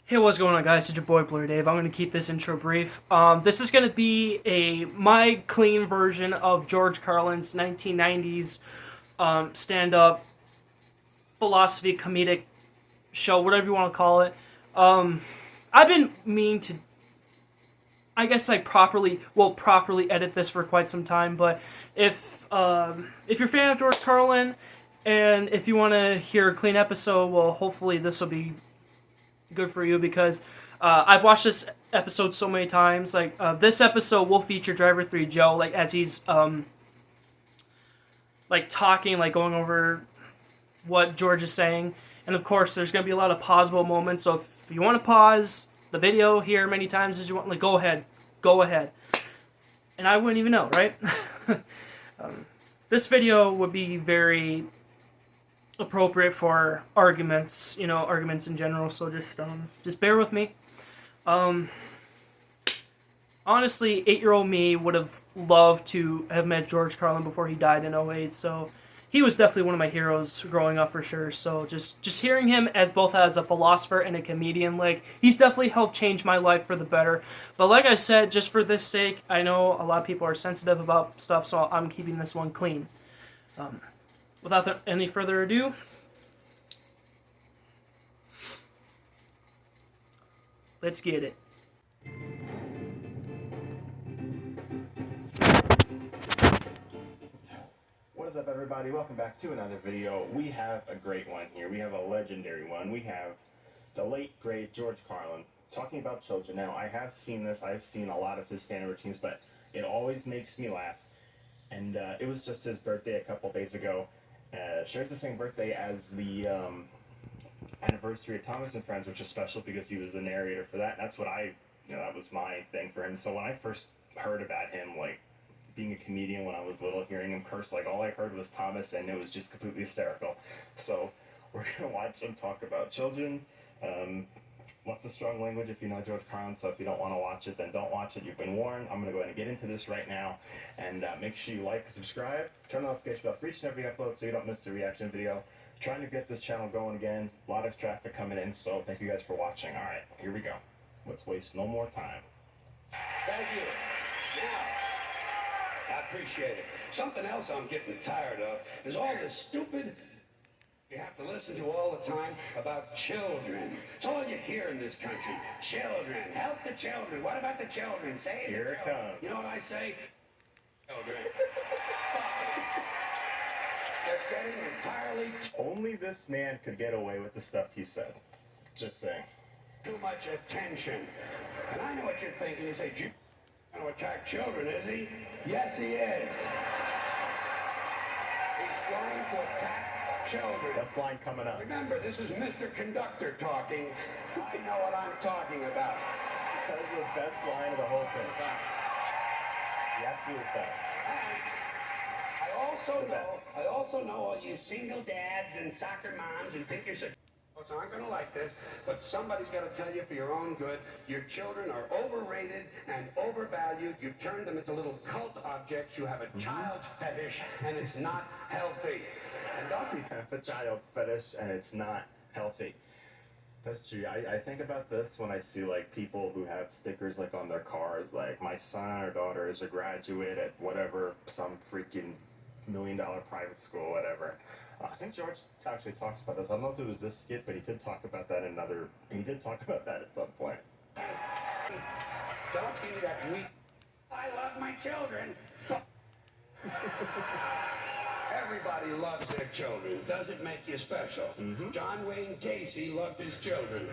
Hey, what's going on, guys? It's your boy Blu-rayDave. I'm going to keep this intro brief. This is going to be my clean version of George Carlin's 1990s stand-up philosophy comedic show, whatever you want to call it. I've been meaning to, I guess, like properly edit this for quite some time. But if you're a fan of George Carlin, and if you want to hear a clean episode, well, hopefully this will be good for you because I've watched this episode so many times. Like this episode will feature Driver 3 Joe, like as he's like talking, like going over what George is saying, and of course there's gonna be a lot of pausable moments. So if you want to pause the video here many times as you want, like go ahead, and I wouldn't even know, right? This video would be very appropriate for arguments, arguments in general. So just bear with me. Honestly, 8-year-old me would have loved to have met George Carlin before he died in '08. So he was definitely one of my heroes growing up for sure. So just hearing him as both as a philosopher and a comedian, like he's definitely helped change my life for the better. But like I said, just for this sake, I know a lot of people are sensitive about stuff, so I'm keeping this one clean. Without any further ado, let's get it. What is up, everybody? Welcome back to another video. We have a great one here. We have a legendary one. We have the late, great George Carlin talking about children. Now, I have seen this. I've seen a lot of his stand-up routines, but it always makes me laugh. And it was just his birthday a couple days ago. Shares the same birthday as the anniversary of Thomas and Friends, which is special because he was the narrator for that. That's what that was my thing for him. So when I first heard about him, like, being a comedian when I was little, hearing him curse, like, all I heard was Thomas, and it was just completely hysterical. So we're going to watch him talk about children. Lots of strong language if you know George Carlin, so if you don't want to watch it, then don't watch it. You've been warned. I'm going to go ahead and get into this right now, and make sure you like and subscribe. Turn the notification bell for each and every upload so you don't miss the reaction video. Trying to get this channel going again. A lot of traffic coming in, so thank you guys for watching. All right, here we go. Let's waste no more time. Thank you. Now, I appreciate it. Something else I'm getting tired of is all this stupid you have to listen to all the time about children. It's all you hear in this country. Children. Help the children. What about the children? Say it. Here it comes. You know what I say? Children. They're getting entirely Only this man could get away with the stuff he said. Just saying. too much attention. And I know what you're thinking. You say, "Gee, going to attack children, is he?" Yes, he is. He's going to attack children. Best line coming up. Remember, this is Mr. Conductor talking. I know what I'm talking about. That was the best line of the whole thing. The absolute best. I also know all you single dads and soccer moms who think you're so aren't going to like this, but somebody's got to tell you for your own good, your children are overrated and overvalued. You've turned them into little cult objects. You have a child fetish, and it's not healthy. And You have a child fetish, and it's not healthy. That's true. I think about this when I see, like, people who have stickers, like, on their cars, like, my son or daughter is a graduate at whatever, some freaking $1 million private school, whatever. I think George actually talks about this. I don't know if it was this skit, but he did talk about that at some point. don't give me that weak, I love my children. Everybody loves their children. Doesn't make you special. John Wayne Gacy loved his children.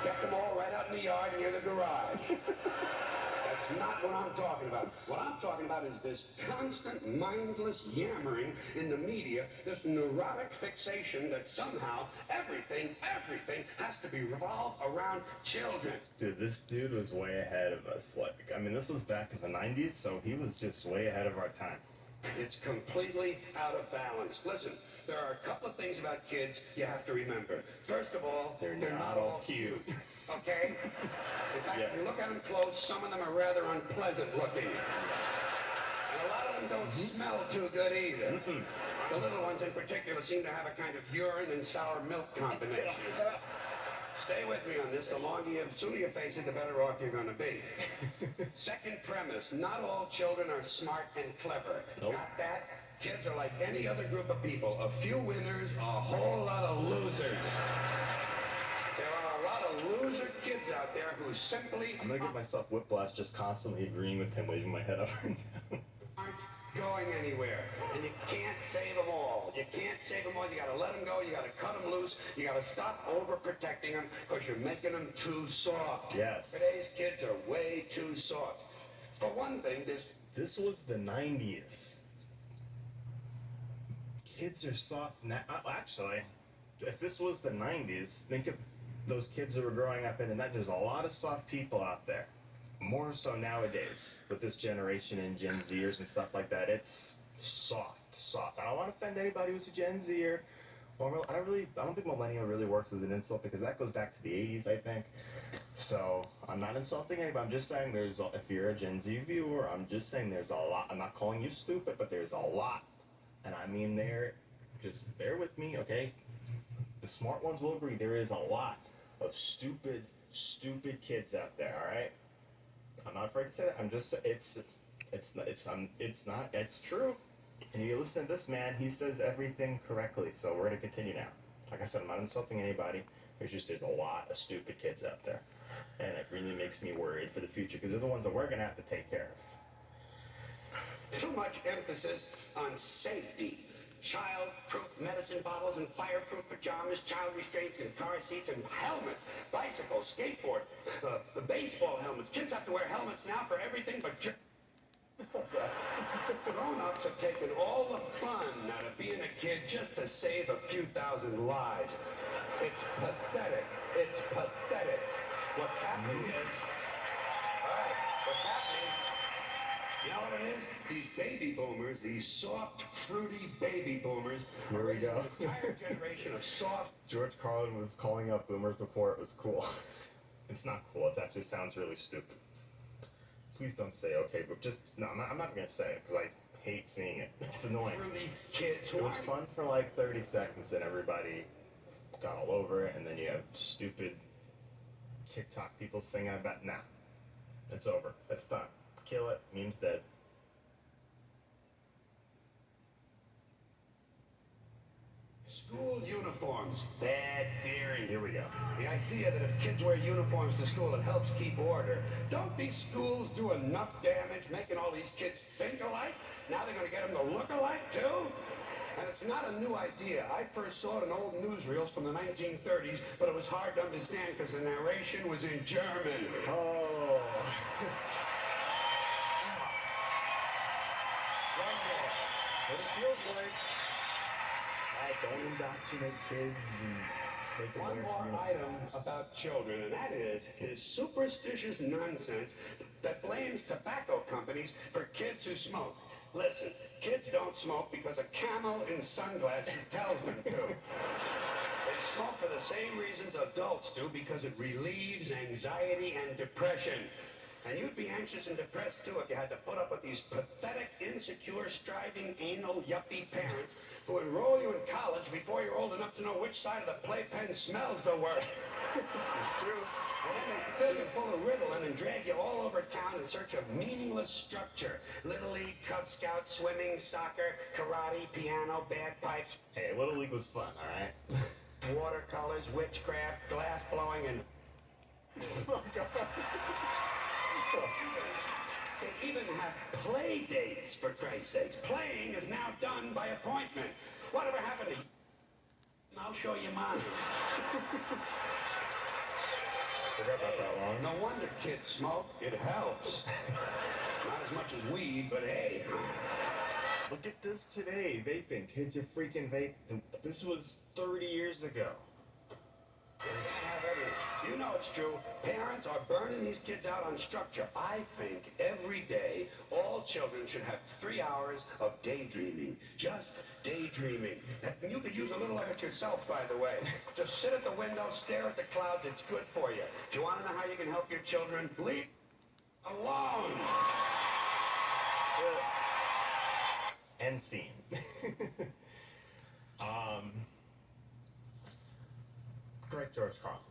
Kept them all right out in the yard near the garage. That's not what I'm talking about. What I'm talking about is this constant mindless yammering in the media, this neurotic fixation that somehow everything has to be revolved around children. Dude, this dude was way ahead of us. Like, I mean, this was back in the 90s, so he was just way ahead of our time. It's completely out of balance. Listen, there are a couple of things about kids you have to remember. First of all, They're not all cute. Okay? In fact, Yes. if you look at them close, some of them are rather unpleasant looking. And a lot of them don't smell too good either. The little ones in particular seem to have a kind of urine and sour milk combination. Stay with me on this. The sooner you face it, the better off you're going to be. Second premise, not all children are smart and clever. Nope. Got that? Kids are like any other group of people. A few winners, a whole lot of losers. There are a lot of loser kids out there who simply I'm gonna give myself whiplash just constantly agreeing with him, waving my head up and down. aren't going anywhere. And you can't save them all. You can't save them all. You gotta let them go. You gotta cut them loose. You gotta stop overprotecting them because you're making them too soft. Yes. Today's kids are way too soft. For one thing, This was the 90s. Kids are soft now. Actually, if this was the 90s, think of those kids that were growing up in the 90s. There's a lot of soft people out there. More so nowadays with this generation and Gen Zers and stuff like that. It's soft. I don't want to offend anybody who's a Gen Zer. Or I don't think millennial really works as an insult because that goes back to the 80s, I think. So I'm not insulting anybody. I'm just saying if you're a Gen Z viewer, I'm just saying there's a lot. I'm not calling you stupid, but there's a lot. And I mean just bear with me, okay? The smart ones will agree. There is a lot of stupid kids out there, alright? I'm not afraid to say that. I'm just, it's true. And you listen to this man, he says everything correctly. So we're gonna continue now. Like I said, I'm not insulting anybody. There's a lot of stupid kids out there. And it really makes me worried for the future because they're the ones that we're gonna have to take care of. too much emphasis on safety. Child-proof medicine bottles and fireproof pajamas, child restraints and car seats and helmets, bicycles, skateboard, the baseball helmets. Kids have to wear helmets now for everything but grown-ups have taken all the fun out of being a kid just to save a few thousand lives. It's pathetic. It's pathetic. What's happening is... All right, what's happening... You know what it is? These baby boomers, these soft, fruity baby boomers, Here we go. an entire generation of soft... George Carlin was calling out boomers before it was cool. It's not cool. It actually sounds really stupid. Please don't say okay, but just... No, I'm not going to say it because I hate seeing it. It's annoying. fruity kids who It was aren't fun for like 30 seconds and everybody got all over it, and then you have stupid TikTok people singing about... Nah. It's over. It's done. Kill it. Meme's dead. School uniforms. Bad theory. Here we go. The idea that if kids wear uniforms to school, it helps keep order. Don't these schools do enough damage making all these kids think alike? Now they're going to get them to look alike, too? And it's not a new idea. I first saw it in old newsreels from the 1930s, but it was hard to understand because the narration was in German. Oh. What it feels like. Don't indoctrinate kids and make them One wear more uniforms. item about children, and that is superstitious nonsense that blames tobacco companies for kids who smoke. Listen, kids don't smoke because a camel in sunglasses tells them to. They smoke for the same reasons adults do, because it relieves anxiety and depression. And you'd be anxious and depressed, too, if you had to put up with these pathetic, insecure, striving, anal, yuppie parents who enroll you in college before you're old enough to know which side of the playpen smells the worst. It's true. And then they fill you full of Ritalin and drag you all over town in search of meaningless structure. Little League, Cub Scouts, swimming, soccer, karate, piano, bagpipes, Hey, Little League was fun, alright? watercolors, witchcraft, glass blowing, and... Oh, God. They even have play dates, for Christ's sakes. Playing is now done by appointment. Whatever happened to you? I'll show you mine. Forgot about that one. No wonder kids smoke. It helps. Not as much as weed, but hey. Look at this today, vaping. Kids are freaking vaping. This was 30 years ago. You know it's true. Parents are burning these kids out on structure. I think every day all children should have 3 hours of daydreaming. Just daydreaming. And you could use a little of it yourself, by the way. Just sit at the window, stare at the clouds. It's good for you. If you want to know how you can help your children, leave alone. End scene. Great George Carlin.